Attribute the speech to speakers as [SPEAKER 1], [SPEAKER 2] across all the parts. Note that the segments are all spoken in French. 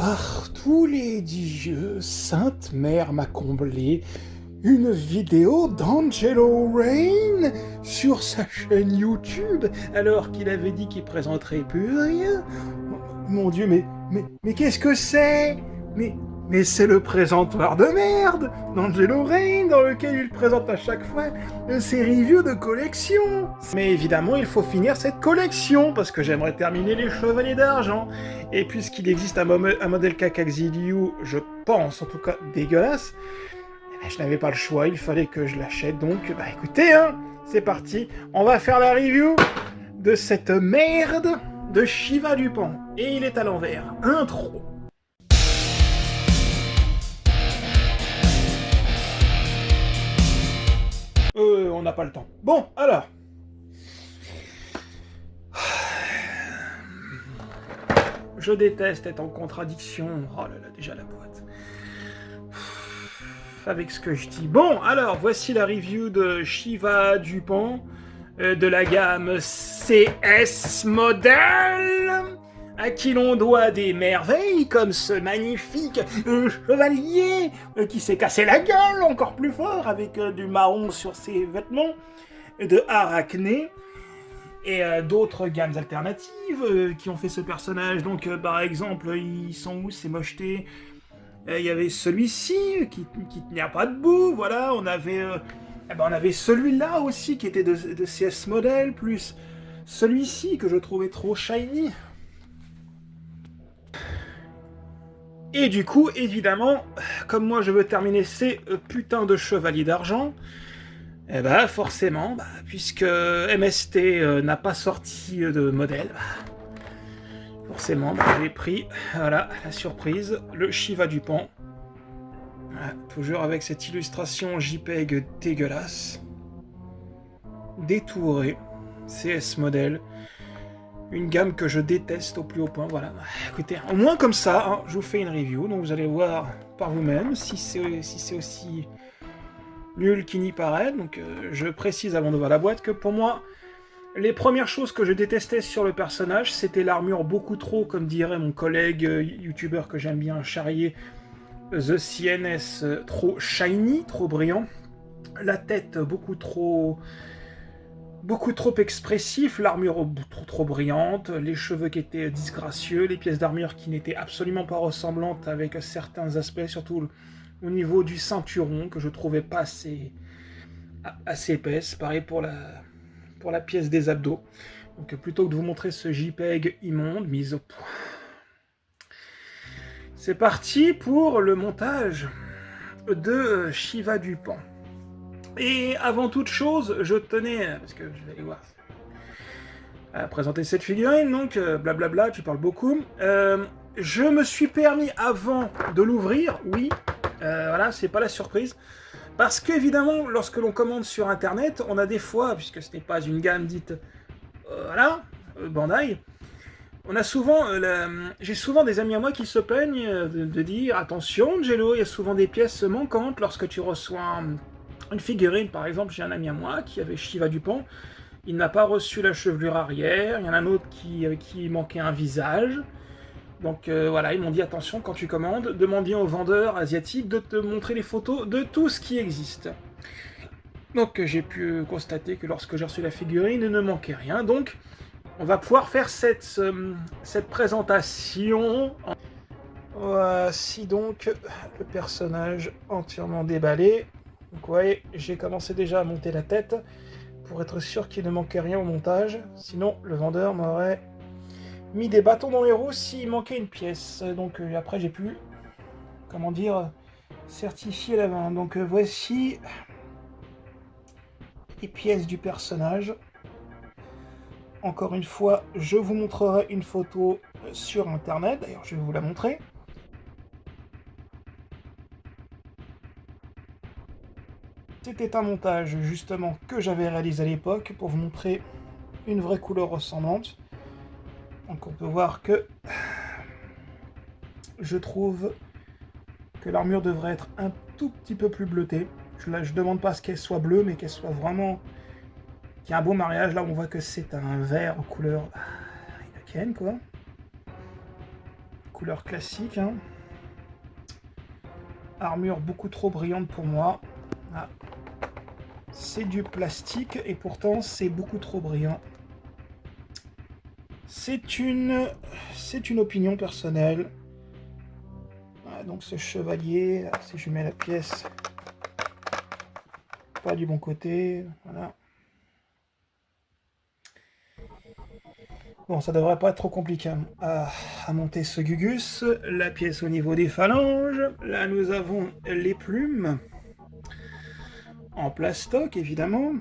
[SPEAKER 1] Par tous les dieux, Sainte Mère m'a comblé une vidéo d'Angelo Rain sur sa chaîne YouTube, alors qu'il avait dit qu'il présenterait plus rien. Mon Dieu, mais qu'est-ce que c'est? Mais c'est le présentoir de merde d'Angelo Rain, dans lequel il présente à chaque fois ses reviews de collection. Mais évidemment, il faut finir cette collection, parce que j'aimerais terminer les Chevaliers d'Argent. Et puisqu'il existe un modèle Kakaxiliou, je pense, en tout cas dégueulasse, je n'avais pas le choix, il fallait que je l'achète. Donc, bah écoutez, hein, c'est parti, on va faire la review de cette merde de Shiva Dupont. Et il est à l'envers. Intro. On n'a pas le temps. Bon, alors. Je déteste être en contradiction. Oh là là, déjà la boîte. Avec ce que je dis. Bon, alors, voici la review de Shiva Dupont, de la gamme CS Model, à qui l'on doit des merveilles comme ce magnifique chevalier qui s'est cassé la gueule encore plus fort avec du marron sur ses vêtements, de Arachné, et d'autres gammes alternatives qui ont fait ce personnage. Donc, par exemple, ils sont où ces mochetés? Il y avait celui-ci qui tenait pas debout, voilà. On avait celui-là aussi qui était de CS Model, plus celui-ci que je trouvais trop shiny. Et du coup, évidemment, comme moi je veux terminer ces putains de chevaliers d'argent, et bah forcément, puisque MST n'a pas sorti de modèle, forcément, j'ai pris, voilà, la surprise, le Shiva Dupont. Voilà, toujours avec cette illustration JPEG dégueulasse. Détouré, CS Model. Une gamme que je déteste au plus haut point, voilà. Écoutez, au moins comme ça, hein, je vous fais une review, donc vous allez voir par vous-même si c'est aussi nul qu'il n'y paraît. Donc je précise avant de voir la boîte que pour moi, les premières choses que je détestais sur le personnage, c'était l'armure beaucoup trop, comme dirait mon collègue youtubeur que j'aime bien charrier, The CNS, trop shiny, trop brillant. La tête beaucoup trop expressif, l'armure trop brillante, les cheveux qui étaient disgracieux, les pièces d'armure qui n'étaient absolument pas ressemblantes avec certains aspects, surtout au niveau du ceinturon, que je trouvais pas assez épaisse. Pareil pour la pièce des abdos. Donc plutôt que de vous montrer ce JPEG immonde, mise au point, c'est parti pour le montage de Shiva Dupont. Et avant toute chose, je tenais, parce que je vais aller voir, à présenter cette figurine, donc blablabla, tu parles beaucoup. Je me suis permis avant de l'ouvrir, oui, voilà, c'est pas la surprise, parce qu'évidemment, lorsque l'on commande sur internet, on a des fois, puisque ce n'est pas une gamme dite, voilà, Bandai, on a souvent, j'ai souvent des amis à moi qui se peignent de dire attention, Angelo, il y a souvent des pièces manquantes lorsque tu reçois une figurine. Par exemple, j'ai un ami à moi qui avait Shiva Dupont, il n'a pas reçu la chevelure arrière, il y en a un autre qui manquait un visage. Donc voilà, ils m'ont dit attention quand tu commandes, demande bien au vendeur asiatique de te montrer les photos de tout ce qui existe. Donc j'ai pu constater que lorsque j'ai reçu la figurine, il ne manquait rien. Donc on va pouvoir faire cette présentation. Voici donc le personnage entièrement déballé. Donc ouais, j'ai commencé déjà à monter la tête pour être sûr qu'il ne manquait rien au montage. Sinon, le vendeur m'aurait mis des bâtons dans les roues s'il manquait une pièce. Donc après, j'ai pu, comment dire, certifier la vente. Donc voici les pièces du personnage. Encore une fois, je vous montrerai une photo sur internet. D'ailleurs, je vais vous la montrer. C'était un montage justement que j'avais réalisé à l'époque pour vous montrer une vraie couleur ressemblante. Donc on peut voir que je trouve que l'armure devrait être un tout petit peu plus bleutée. Je demande pas à ce qu'elle soit bleue, mais qu'elle soit vraiment... qu'il y ait un beau mariage. Là on voit que c'est un vert aux couleurs Heineken, quoi. couleur classique. Hein. Armure beaucoup trop brillante pour moi. Ah. C'est du plastique et pourtant c'est beaucoup trop brillant. C'est une opinion personnelle. Ah, donc ce chevalier, si je mets la pièce pas du bon côté, voilà. Bon, ça devrait pas être trop compliqué à monter ce Gugus. La pièce au niveau des phalanges. Là, nous avons les plumes. En plastoc, évidemment.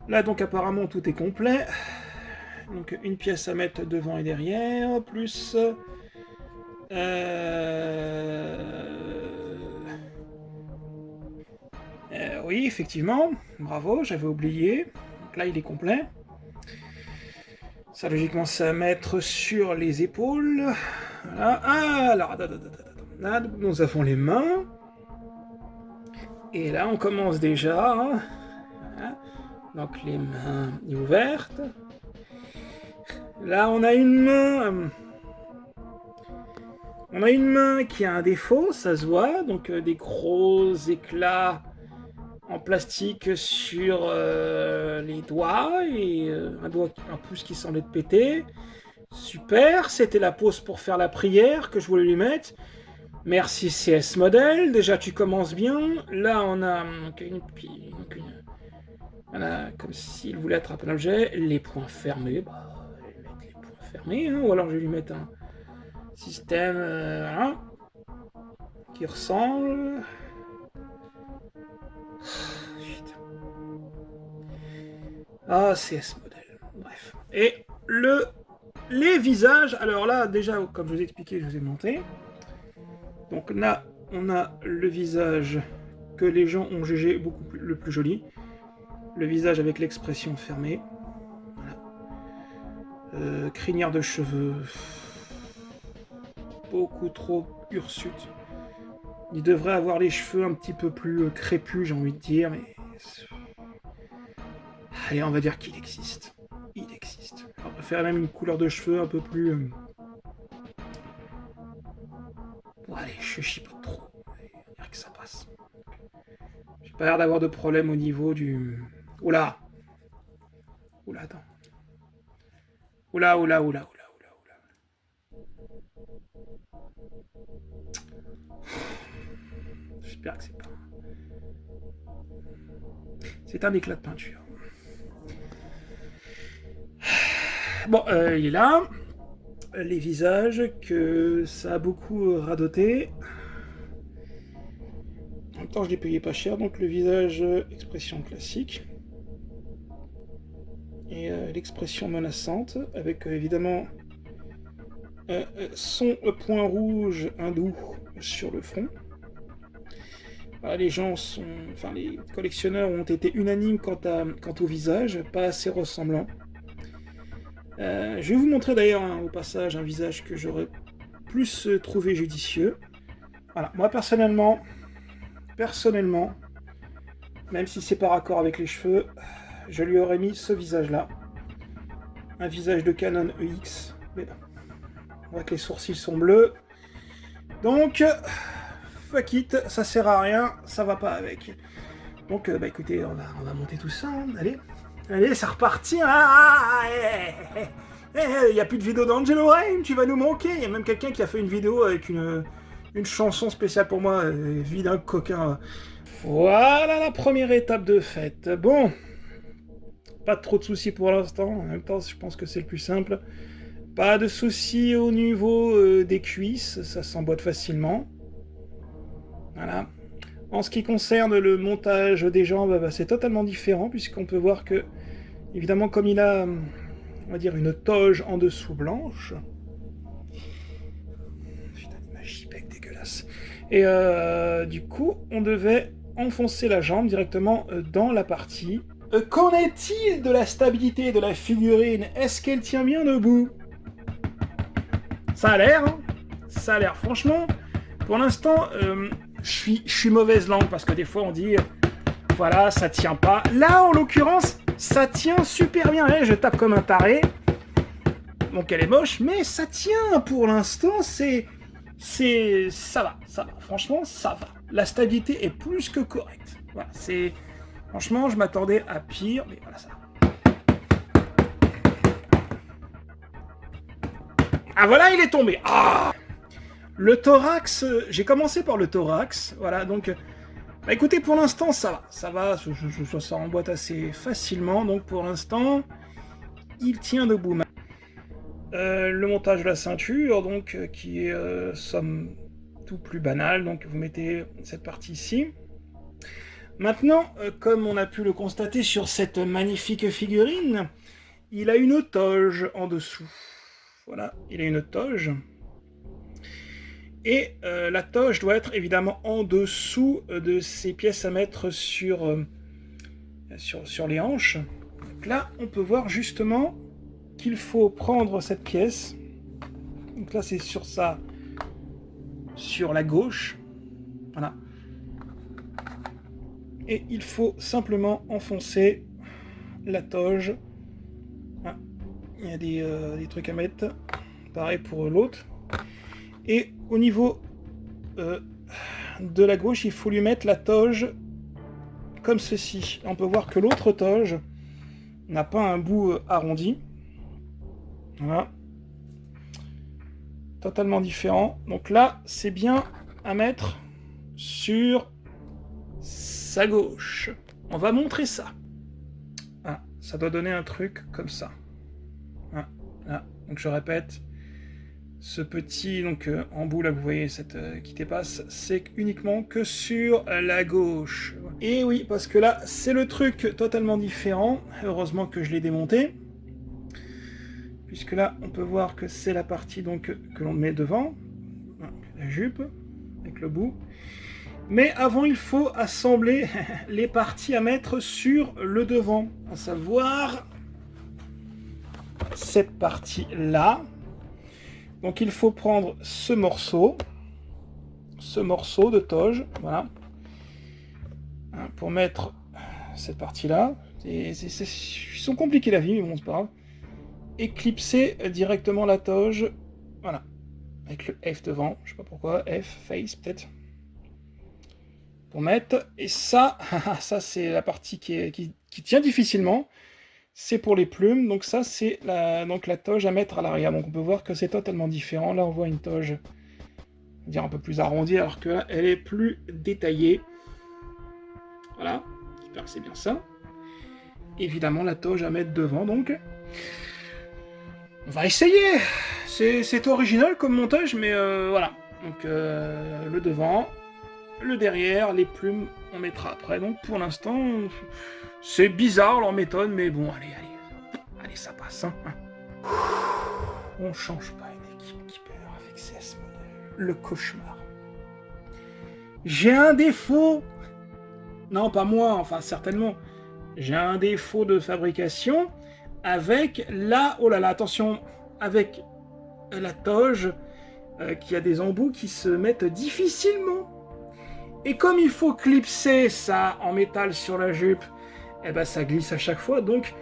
[SPEAKER 1] Là, donc, apparemment, tout est complet. Donc, une pièce à mettre devant et derrière, plus... oui, effectivement. Bravo, j'avais oublié. Donc là, il est complet. Ça, logiquement, c'est à mettre sur les épaules. Voilà. Ah, alors, là, nous avons les mains. Et là, on commence déjà. Hein. Voilà. Donc, les mains ouvertes. Là, on a une main. On a une main qui a un défaut, ça se voit. Donc, des gros éclats en plastique sur les doigts et un pouce qui semble être pété. Super, c'était la pause pour faire la prière que je voulais lui mettre. Merci CS Model, déjà tu commences bien. Là on a voilà, comme s'il voulait attraper un objet, les points fermés. Bah, je vais lui mettre les points fermés, hein, ou alors je vais lui mettre un système voilà, qui ressemble. Ah, CS Model. Bref. Et les visages. Alors là, déjà, comme je vous ai expliqué, je vous ai monté. Donc là, on a le visage que les gens ont jugé le plus joli. Le visage avec l'expression fermée. Voilà. Crinière de cheveux. Beaucoup trop hirsute. Il devrait avoir les cheveux un petit peu plus crépus, j'ai envie de dire, mais... Allez, on va dire qu'il existe. Il existe. On préfère même une couleur de cheveux un peu plus... Bon, allez, je chipote trop. On va dire que ça passe. J'ai pas l'air d'avoir de problème au niveau du... Oula. Oula, attends. Oula. J'espère que c'est pas... C'est un éclat de peinture. Bon, il est là. Les visages, que ça a beaucoup radoté. En même temps, je l'ai payé pas cher, donc le visage, expression classique. Et l'expression menaçante, avec évidemment son point rouge hindou sur le front. Voilà, les gens sont... Enfin, les collectionneurs ont été unanimes quant au visage, pas assez ressemblant. Je vais vous montrer d'ailleurs au passage un visage que j'aurais plus trouvé judicieux. Voilà, moi personnellement, même si c'est pas raccord avec les cheveux, je lui aurais mis ce visage-là. Un visage de Canon EX, mais bon, on voit que les sourcils sont bleus. Donc, fuck it, ça sert à rien, ça va pas avec. Donc, bah écoutez, on va monter tout ça, hein. Allez, c'est reparti. Il n'y a plus de vidéo d'Angelo Rain, tu vas nous manquer. Il y a même quelqu'un qui a fait une vidéo avec une chanson spéciale pour moi, vie d'un coquin. Voilà la première étape de fête. Bon, pas trop de soucis pour l'instant. En même temps, je pense que c'est le plus simple. Pas de soucis au niveau des cuisses, ça s'emboîte facilement. Voilà. En ce qui concerne le montage des jambes, bah, c'est totalement différent, puisqu'on peut voir que, évidemment, comme il a, on va dire, une toge en dessous blanche. Putain, ma JPEG dégueulasse. Et du coup, on devait enfoncer la jambe directement dans la partie. Qu'en est-il de la stabilité de la figurine? Est-ce qu'elle tient bien debout? Ça a l'air, hein. Ça a l'air, franchement. Pour l'instant, je suis mauvaise langue, parce que des fois on dit, voilà, ça tient pas. Là, en l'occurrence, ça tient super bien. Là, je tape comme un taré. Donc elle est moche, mais ça tient pour l'instant, ça va, franchement, ça va. La stabilité est plus que correcte. Voilà, franchement, je m'attendais à pire, mais voilà, ça va. Ah voilà, il est tombé. Ah, le thorax, j'ai commencé par le thorax, voilà, donc... Bah écoutez, pour l'instant, ça va, ça sort en boîte assez facilement, donc pour l'instant, il tient debout. Le montage de la ceinture, donc, qui est, somme tout plus banal, donc vous mettez cette partie ici. Maintenant, comme on a pu le constater sur cette magnifique figurine, il a une toge en dessous. Voilà, il a une toge. Et la toge doit être évidemment en dessous de ces pièces à mettre sur les hanches. Donc là, on peut voir justement qu'il faut prendre cette pièce. Donc là, c'est sur la gauche. Voilà. Et il faut simplement enfoncer la toge. Ah, il y a des trucs à mettre. Pareil pour l'autre. Et au niveau de la gauche, il faut lui mettre la toge comme ceci. On peut voir que l'autre toge n'a pas un bout arrondi. Voilà. Totalement différent. Donc là, c'est bien à mettre sur sa gauche. On va montrer ça. Ah, ça doit donner un truc comme ça. Ah, là. Donc je répète. Ce petit embout là, vous voyez cette qui dépasse, c'est uniquement que sur la gauche. Et oui, parce que là, c'est le truc totalement différent. Heureusement que je l'ai démonté. Puisque là, on peut voir que c'est la partie donc que l'on met devant. La jupe, avec le bout. Mais avant, il faut assembler les parties à mettre sur le devant. À savoir cette partie-là. Donc il faut prendre ce morceau de toge, voilà, pour mettre cette partie-là. Ils sont compliqués la vie, mais bon, c'est pas grave. Et clipser directement la toge, voilà, avec le F devant, je sais pas pourquoi, F, face peut-être, pour mettre. Et ça, ça c'est la partie qui tient difficilement. C'est pour les plumes, donc ça c'est la toge à mettre à l'arrière. Donc on peut voir que c'est totalement différent. Là on voit une toge, on va dire un peu plus arrondie, alors que là elle est plus détaillée. Voilà, j'espère que c'est bien ça. Évidemment la toge à mettre devant, donc on va essayer. C'est original comme montage, mais voilà. Donc le devant, le derrière, les plumes on mettra après. Donc pour l'instant... C'est bizarre leur méthode, mais bon, allez, ça passe. Hein. On change pas une équipe qui perd avec CS modèle. Le cauchemar. J'ai un défaut. Non, pas moi, enfin certainement. J'ai un défaut de fabrication avec oh là là, attention, avec la toge qui a des embouts qui se mettent difficilement. Et comme il faut clipser ça en métal sur la jupe, eh ben ça glisse à chaque fois, donc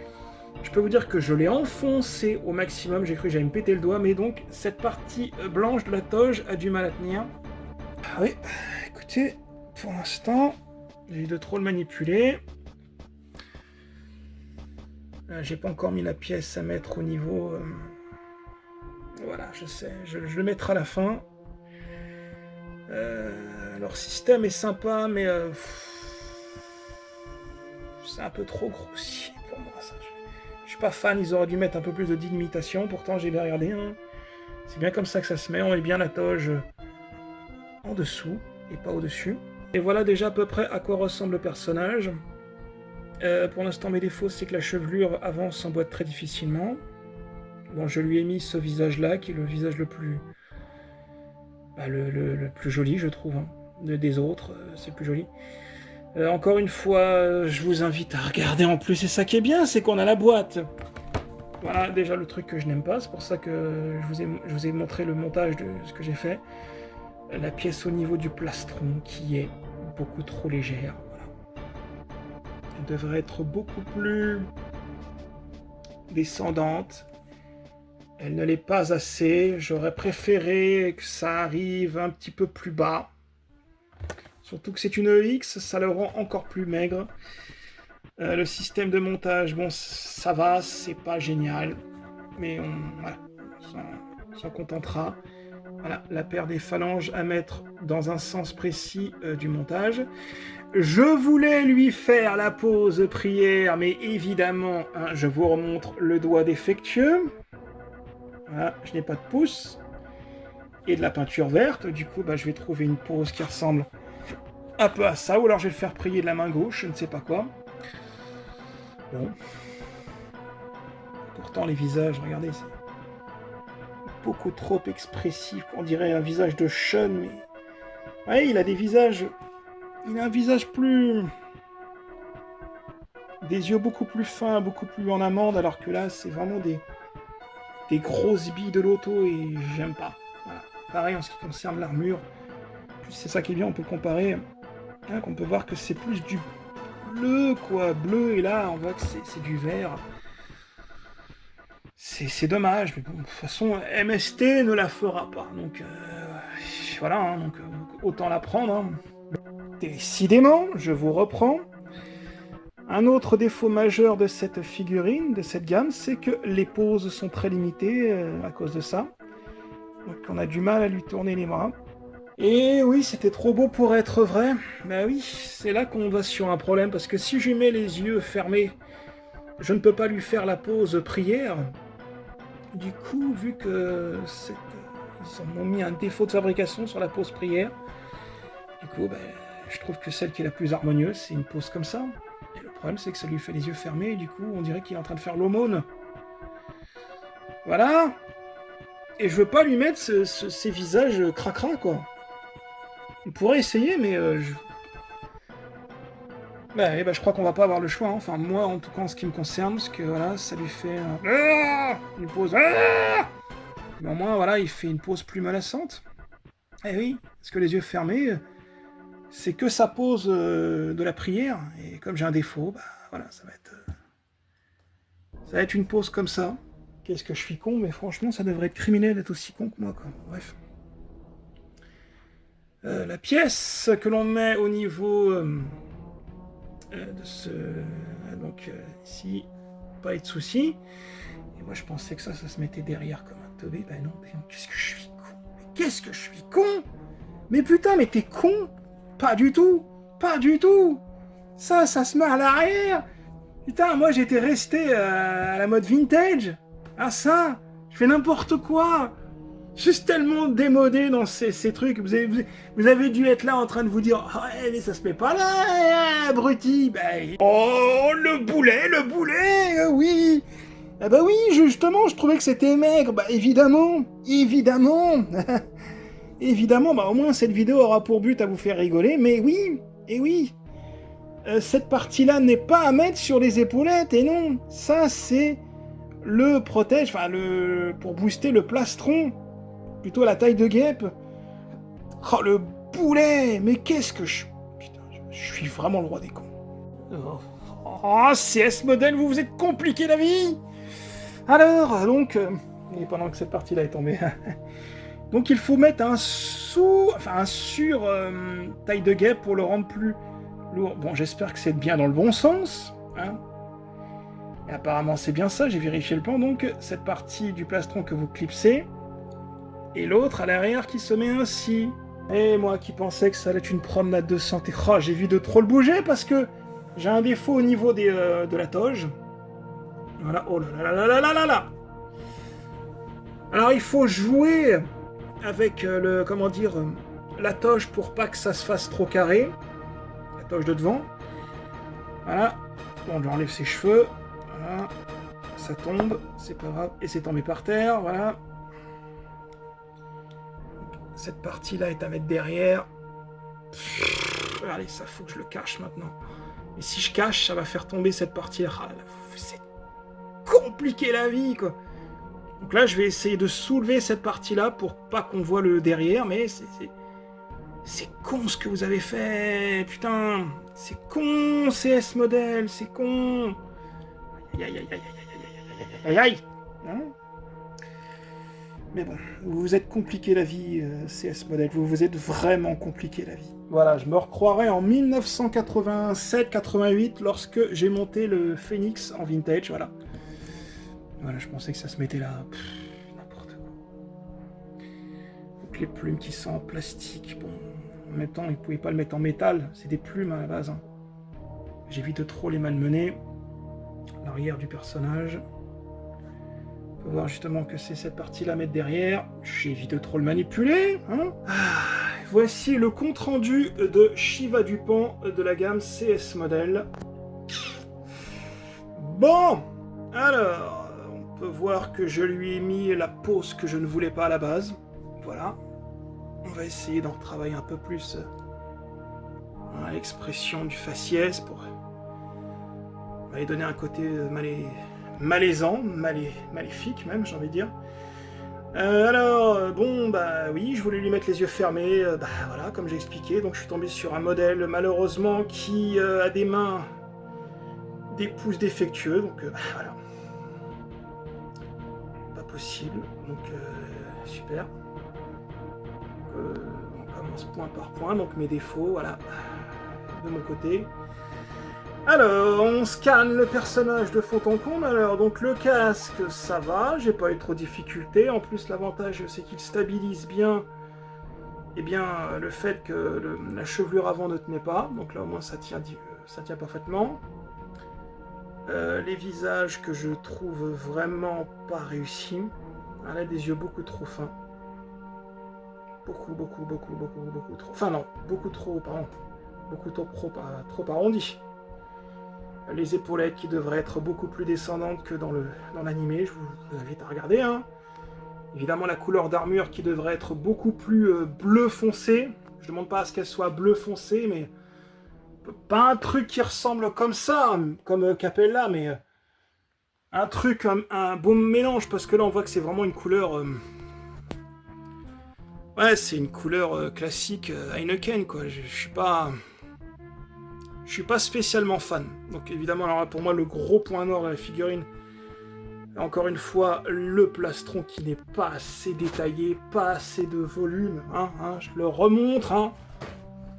[SPEAKER 1] je peux vous dire que je l'ai enfoncé au maximum, j'ai cru que j'allais me péter le doigt, mais donc cette partie blanche de la toge a du mal à tenir. Ah oui, écoutez, pour l'instant, j'ai eu de trop le manipuler. J'ai pas encore mis la pièce à mettre au niveau... Voilà, je sais, je le mettrai à la fin. Leur système est sympa, mais... c'est un peu trop grossier pour moi, ça. Je suis pas fan, ils auraient dû mettre un peu plus de délimitation, pourtant j'ai bien regardé. Hein. C'est bien comme ça que ça se met, on met bien la toge en dessous, et pas au-dessus. Et voilà déjà à peu près à quoi ressemble le personnage. Pour l'instant, mes défauts, c'est que la chevelure avant s'emboîte très difficilement. Bon, je lui ai mis ce visage-là, qui est le visage le plus... le plus joli, je trouve. Hein. Des autres, c'est plus joli. Encore une fois, je vous invite à regarder en plus, et ça qui est bien, c'est qu'on a la boîte. Voilà, déjà le truc que je n'aime pas, c'est pour ça que je vous ai montré le montage de ce que j'ai fait. La pièce au niveau du plastron qui est beaucoup trop légère. Voilà. Elle devrait être beaucoup plus descendante. Elle ne l'est pas assez. J'aurais préféré que ça arrive un petit peu plus bas. Surtout que c'est une EX, ça le rend encore plus maigre. Le système de montage, bon, ça va, c'est pas génial. Mais voilà, on s'en contentera. Voilà, la paire des phalanges à mettre dans un sens précis du montage. Je voulais lui faire la pause prière, mais évidemment, hein, je vous remontre le doigt défectueux. Voilà, je n'ai pas de pouce. Et de la peinture verte. Du coup, je vais trouver une pose qui ressemble un peu à ça. Ou alors je vais le faire prier de la main gauche, je ne sais pas quoi. Bon. Pourtant, les visages, regardez, c'est beaucoup trop expressif. On dirait un visage de Sean, mais... Ouais, il a des visages... Il a un visage plus... Des yeux beaucoup plus fins, beaucoup plus en amande, alors que là, c'est vraiment des grosses billes de l'auto et j'aime pas. Voilà. Pareil en ce qui concerne l'armure. C'est ça qui est bien, on peut comparer. Hein, qu'on peut voir que c'est plus du bleu, quoi. Bleu, et là, on voit que c'est du vert. C'est dommage, mais bon, de toute façon, MST ne la fera pas. Donc, voilà, hein, donc, autant la prendre. Hein. Décidément, je vous reprends. Un autre défaut majeur de cette figurine, de cette gamme, c'est que les poses sont très limitées à cause de ça. Donc on a du mal à lui tourner les bras. Et oui, c'était trop beau pour être vrai. Ben oui, c'est là qu'on va sur un problème, parce que si je mets les yeux fermés, je ne peux pas lui faire la pause prière. Du coup, vu que ils m'ont mis un défaut de fabrication sur la pause prière, du coup, je trouve que celle qui est la plus harmonieuse, c'est une pose comme ça. Et le problème, c'est que ça lui fait les yeux fermés, et du coup, on dirait qu'il est en train de faire l'aumône. Voilà. Et je veux pas lui mettre ces visages cracra, quoi. On pourrait essayer, mais je crois qu'on va pas avoir le choix. Hein. Enfin, moi, en tout cas, en ce qui me concerne, parce que voilà, ça lui fait une pause. Mais au moins, voilà, il fait une pause plus menaçante. Eh oui, parce que les yeux fermés, c'est que sa pose de la prière. Et comme j'ai un défaut, voilà, ça va être une pause comme ça. Qu'est-ce que je suis con, mais franchement, ça devrait être criminel d'être aussi con que moi, quoi. Bref. La pièce que l'on met au niveau de ce... donc, ici, pas de souci. Et moi, je pensais que ça se mettait derrière comme un teubé. Ben non, qu'est-ce que je suis con. Mais qu'est-ce que je suis con. Mais putain, mais t'es con. Pas du tout. Pas du tout. Ça se met à l'arrière. Putain, moi, j'étais resté à la mode vintage. Ah ça, je fais n'importe quoi. Je suis tellement démodé dans ces trucs. Vous avez dû être là en train de vous dire « Ouais, mais ça se met pas là, abruti !» Oh, le boulet, oui. Ah oui, justement, je trouvais que c'était maigre. Évidemment. Évidemment, au moins cette vidéo aura pour but à vous faire rigoler. Mais oui, et oui. Cette partie-là n'est pas à mettre sur les épaulettes. Et non, ça c'est le protège, pour booster le plastron. Plutôt à la taille de guêpe. Oh, le boulet. Mais qu'est-ce que je... Putain, je suis vraiment le roi des cons. Oh, CS Model, vous vous êtes compliqué la vie. Alors, donc... et pendant que cette partie-là est tombée... donc il faut mettre un sur taille de guêpe pour le rendre plus lourd. Bon, j'espère que c'est bien dans le bon sens. Hein. Et apparemment, c'est bien ça. J'ai vérifié le plan. Donc, cette partie du plastron que vous clipsez... et l'autre à l'arrière qui se met ainsi. Et moi qui pensais que ça allait être une promenade de santé, j'ai vu de trop le bouger parce que j'ai un défaut au niveau de la toge. Voilà, oh là là là là là là. Alors il faut jouer avec la toge pour pas que ça se fasse trop carré. La toge de devant. Voilà. Bon, j'enlève ses cheveux. Voilà. Ça tombe, c'est pas grave. Et c'est tombé par terre, voilà. Cette partie-là est à mettre derrière. Allez, ça faut que je le cache maintenant. Et si je cache, ça va faire tomber cette partie-là. C'est compliqué la vie, quoi. Donc là, je vais essayer de soulever cette partie-là pour pas qu'on voit le derrière, mais c'est con ce que vous avez fait. Putain, c'est con, CS Model, c'est con. Aïe, aïe, aïe, aïe, aïe, aïe, aïe, aïe, aïe. Hein? Mais bon, vous vous êtes compliqué la vie, CS Model. Vous vous êtes vraiment compliqué la vie. Voilà, je me recroirais en 1987-88 lorsque j'ai monté le Phoenix en vintage, voilà. Voilà, je pensais que ça se mettait là. N'importe quoi. Donc les plumes qui sont en plastique, bon, en même temps, ils ne pouvaient pas le mettre en métal. C'est des plumes à la base. Hein. J'évite trop les malmener. L'arrière du personnage. On peut voir justement que c'est cette partie-là à mettre derrière. J'évite de trop le manipuler. Hein. Voici le compte-rendu de Shiva Dupont de la gamme CS Model. Bon, alors, on peut voir que je lui ai mis la pose que je ne voulais pas à la base. Voilà. On va essayer d'en travailler un peu plus l'expression du faciès pour lui donner un côté malaisant, maléfique même, j'ai envie de dire. Alors, bon, bah oui, je voulais lui mettre les yeux fermés, voilà, comme j'ai expliqué, donc je suis tombé sur un modèle, malheureusement, qui a des mains, des pouces défectueux, donc voilà. Pas possible, donc super. On commence point par point, donc mes défauts, voilà, de mon côté. Alors, on scanne le personnage de fond en comble. Alors, donc le casque, ça va, j'ai pas eu trop de difficultés. En plus, l'avantage, c'est qu'il stabilise bien, eh bien, le fait que la chevelure avant ne tenait pas. Donc là, au moins, ça tient parfaitement. Les visages que je trouve vraiment pas réussis. Elle a des yeux beaucoup trop fins. Beaucoup trop. Enfin, non, beaucoup trop, pardon. Beaucoup trop arrondi. Les épaulettes qui devraient être beaucoup plus descendantes que dans l'animé, je vous invite à regarder. Hein. Évidemment, la couleur d'armure qui devrait être beaucoup plus bleu foncé. Je ne demande pas à ce qu'elle soit bleu foncé, mais pas un truc qui ressemble comme ça, comme Capella, mais un truc, un beau mélange, parce que là, on voit que c'est vraiment une couleur... Ouais, c'est une couleur classique Heineken, quoi. Je suis pas spécialement fan. Donc évidemment, alors là, pour moi, le gros point noir de la figurine, encore une fois, le plastron qui n'est pas assez détaillé, pas assez de volume. Je le remontre.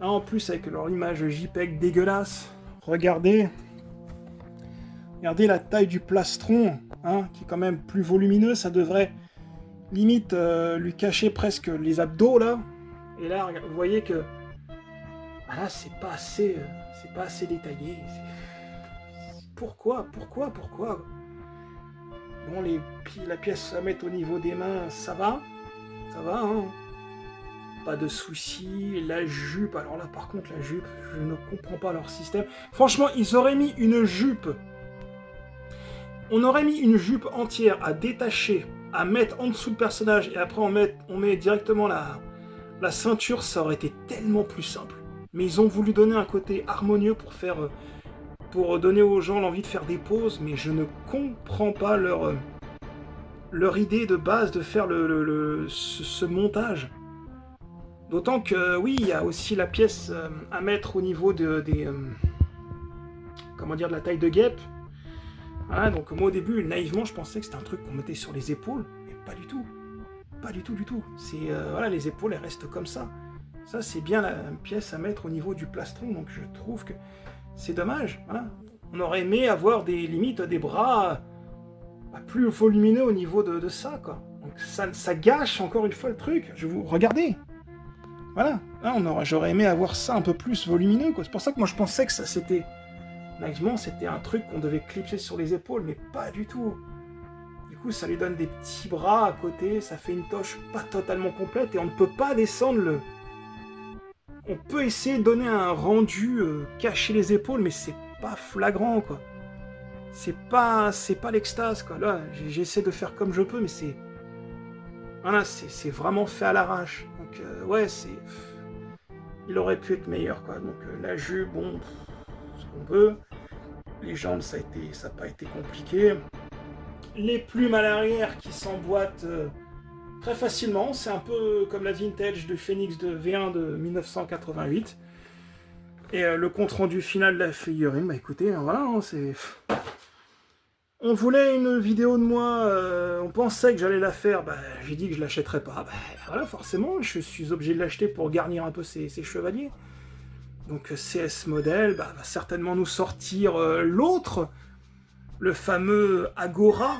[SPEAKER 1] En plus, avec leur image JPEG dégueulasse. Regardez la taille du plastron, qui est quand même plus volumineux. Ça devrait limite lui cacher presque les abdos, là. Et là, vous voyez que là, c'est pas assez détaillé. Pourquoi Bon, la pièce à mettre au niveau des mains, ça va, pas de soucis. La jupe, alors là, par contre, la jupe, je ne comprends pas leur système. Franchement, ils auraient mis une jupe. On aurait mis une jupe entière à détacher, à mettre en dessous le personnage, et après on met directement la ceinture, ça aurait été tellement plus simple. Mais ils ont voulu donner un côté harmonieux pour donner aux gens l'envie de faire des pauses, mais je ne comprends pas leur idée de base de faire ce montage. D'autant que, oui, il y a aussi la pièce à mettre au niveau de la taille de guêpe. Voilà, donc moi au début, naïvement, je pensais que c'était un truc qu'on mettait sur les épaules, mais pas du tout. Pas du tout. C'est, les épaules, elles restent comme ça. Ça, c'est bien la pièce à mettre au niveau du plastron, donc je trouve que c'est dommage. Voilà. On aurait aimé avoir des bras plus volumineux au niveau de ça, quoi. Donc ça gâche encore une fois le truc. Regardez. Voilà. Là, j'aurais aimé avoir ça un peu plus volumineux, quoi. C'est pour ça que moi je pensais que ça c'était... Naïvement, c'était un truc qu'on devait clipser sur les épaules, mais pas du tout. Du coup, ça lui donne des petits bras à côté, ça fait une toche pas totalement complète, et on ne peut pas descendre On peut essayer de donner un rendu, cacher les épaules, mais c'est pas flagrant, quoi. C'est pas l'extase, quoi. Là, j'essaie de faire comme je peux, mais c'est... Voilà, c'est vraiment fait à l'arrache. Donc, il aurait pu être meilleur, quoi. Donc, la jupe, bon, ce qu'on peut. Les jambes, ça n'a pas été compliqué. Les plumes à l'arrière qui s'emboîtent très facilement. C'est un peu comme la vintage de Phoenix de V1 de 1988. Et le compte rendu final de la figurine, écoutez, voilà, c'est... On voulait une vidéo de moi, on pensait que j'allais la faire, bah, j'ai dit que je l'achèterais pas. Bah, voilà, forcément, je suis obligé de l'acheter pour garnir un peu ces chevaliers. Donc CS Model bah, va certainement nous sortir l'autre, le fameux Agora.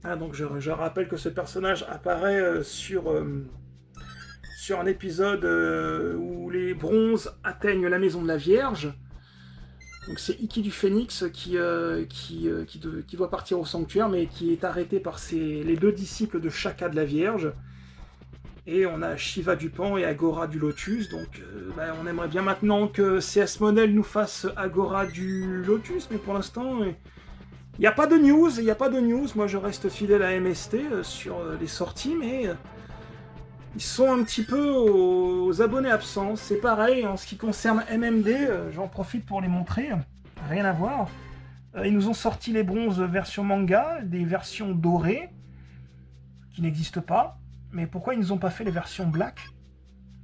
[SPEAKER 1] Ah, donc je rappelle que ce personnage apparaît sur un épisode où les bronzes atteignent la maison de la Vierge. Donc c'est Iki du Phénix qui doit partir au sanctuaire, mais qui est arrêté par les deux disciples de Shaka de la Vierge. Et on a Shiva du Pan et Agora du Lotus, donc bah, on aimerait bien maintenant que CS Model nous fasse Agora du Lotus, mais pour l'instant, il n'y a pas de news, moi je reste fidèle à MST sur les sorties, mais ils sont un petit peu aux abonnés absents. C'est pareil, en ce qui concerne MMD, j'en profite pour les montrer, rien à voir. Ils nous ont sorti les bronzes version manga, des versions dorées, qui n'existent pas. Mais pourquoi ils nous ont pas fait les versions black?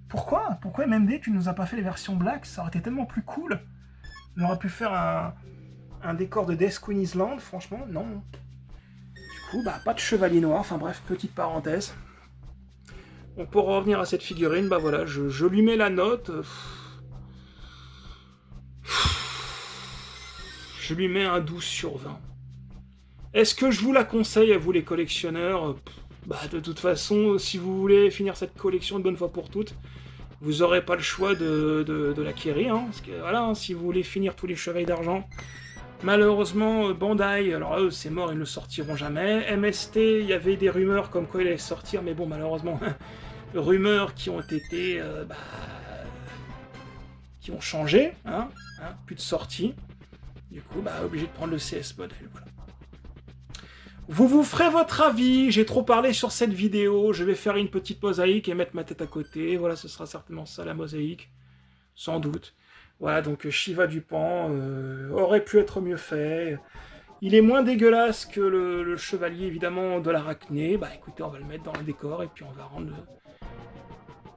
[SPEAKER 1] Pourquoi MMD, tu nous as pas fait les versions black? Ça aurait été tellement plus cool. On aurait pu faire un décor de Death Queen Island, franchement, non. Du coup, bah, pas de chevalier noir, enfin bref, petite parenthèse. Donc pour revenir à cette figurine, bah voilà, je lui mets la note. Je lui mets un 12 sur 20. Est-ce que je vous la conseille à vous les collectionneurs? Bah de toute façon, si vous voulez finir cette collection de bonne fois pour toutes, vous n'aurez pas le choix de l'acquérir. Hein, parce que voilà, hein, si vous voulez finir tous les chevaliers d'argent, malheureusement, Bandai, alors eux c'est mort, ils ne le sortiront jamais. MST, il y avait des rumeurs comme quoi il allait sortir, mais bon, malheureusement, rumeurs qui ont été... qui ont changé, hein, plus de sortie. Du coup, bah, obligé de prendre le CS Model, voilà. Vous ferez votre avis, j'ai trop parlé sur cette vidéo, je vais faire une petite mosaïque et mettre ma tête à côté, voilà, ce sera certainement ça la mosaïque, sans doute. Voilà, donc Shiva du Pan aurait pu être mieux fait, il est moins dégueulasse que le chevalier, évidemment, de l'Arachné, bah écoutez, on va le mettre dans le décor, et puis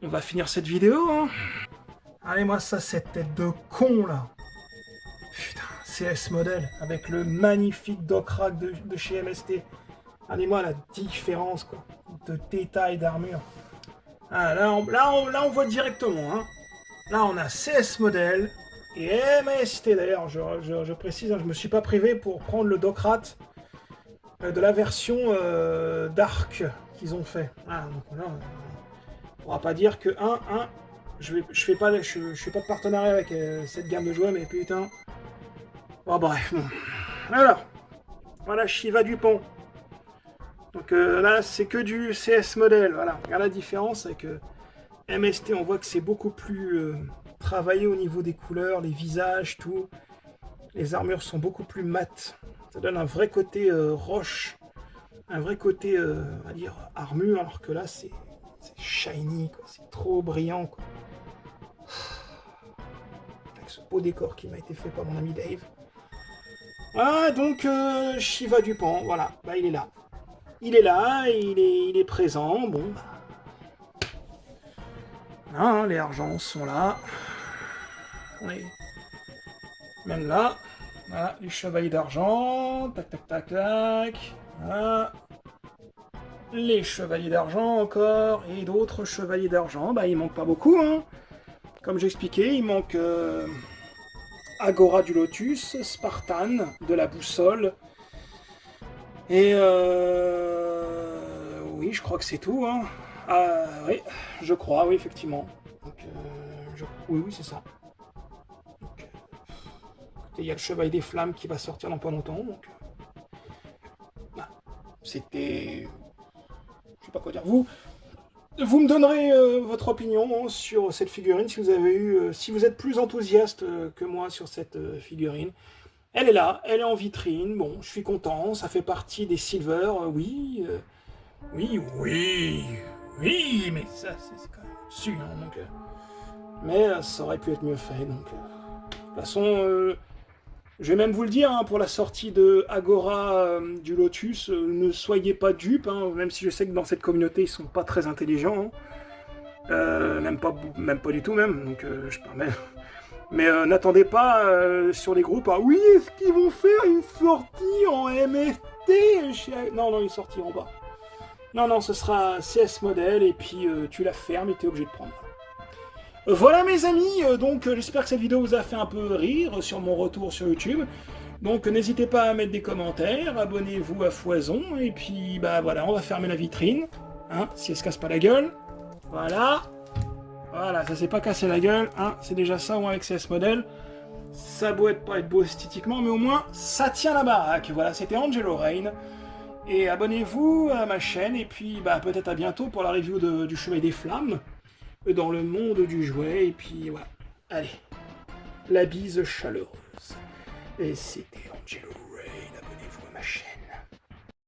[SPEAKER 1] on va finir cette vidéo, hein. Allez, moi ça, cette tête de con, là. Putain, CS Model, avec le magnifique Dockrack de chez MST. Allez-moi la différence, quoi, de détail d'armure. Ah, là, on voit directement, hein. Là, on a CS Model et MST, d'ailleurs, je précise, hein, je me suis pas privé pour prendre le Dockrack de la version Dark qu'ils ont fait. Ah, donc là, on pourra pas dire que, je fais pas de partenariat avec cette gamme de jouets, mais putain... Bon, bref, bon. Alors, voilà Shiva du Pan. Donc là, c'est que du CS Model, voilà. Regarde la différence avec MST, on voit que c'est beaucoup plus travaillé au niveau des couleurs, les visages, tout. Les armures sont beaucoup plus mates. Ça donne un vrai côté roche, un vrai côté, on va dire, armure, alors que là, c'est shiny, quoi. C'est trop brillant, quoi. Avec ce beau décor qui m'a été fait par mon ami Dave. Ah, donc Shiva du Pan, voilà, bah il est là. Il est là, il est présent, bon, bah... Hein, les argents sont là. On est... Même là, voilà, les chevaliers d'argent, tac, tac, tac, tac, voilà. Les chevaliers d'argent encore, et d'autres chevaliers d'argent, bah il manque pas beaucoup, hein. Comme j'expliquais, il manque... Agora du Lotus, Spartan, de la boussole, et oui, je crois que c'est tout, hein. Ah, oui, je crois, oui, effectivement. Donc, oui, c'est ça. Donc, il y a le Chevalier des Flammes qui va sortir dans pas longtemps, donc... Bah, c'était... Je sais pas quoi dire. Vous me donnerez votre opinion sur cette figurine, si vous avez si vous êtes plus enthousiaste que moi sur cette figurine. Elle est là, elle est en vitrine, bon, je suis content, ça fait partie des Silver, oui, mais ça, c'est quand même dessus, hein, donc... mais ça aurait pu être mieux fait, donc... de toute façon, je vais même vous le dire, hein, pour la sortie de Agora du Lotus, ne soyez pas dupes, hein, même si je sais que dans cette communauté, ils sont pas très intelligents, hein. Même pas du tout, même, donc je permets... Mais n'attendez pas sur les groupes, oui, est-ce qu'ils vont faire une sortie en MST Non, non, ils sortiront pas. Non, non, ce sera CS modèle, et puis tu la fermes et t'es obligé de prendre. Voilà mes amis, donc j'espère que cette vidéo vous a fait un peu rire sur mon retour sur YouTube. Donc n'hésitez pas à mettre des commentaires, abonnez-vous à foison, et puis bah voilà, on va fermer la vitrine, hein, si elle se casse pas la gueule. Voilà. Voilà, ça s'est pas cassé la gueule, hein, c'est déjà ça, au moins avec CS Model. Ça doit pas être beau esthétiquement, mais au moins, ça tient la baraque. Voilà, c'était Angelo Rain. Et abonnez-vous à ma chaîne, et puis bah peut-être à bientôt pour la review du Chevet des Flammes, dans le monde du jouet, et puis voilà. Allez, la bise chaleureuse. Et c'était Angelo Rain, abonnez-vous à ma chaîne.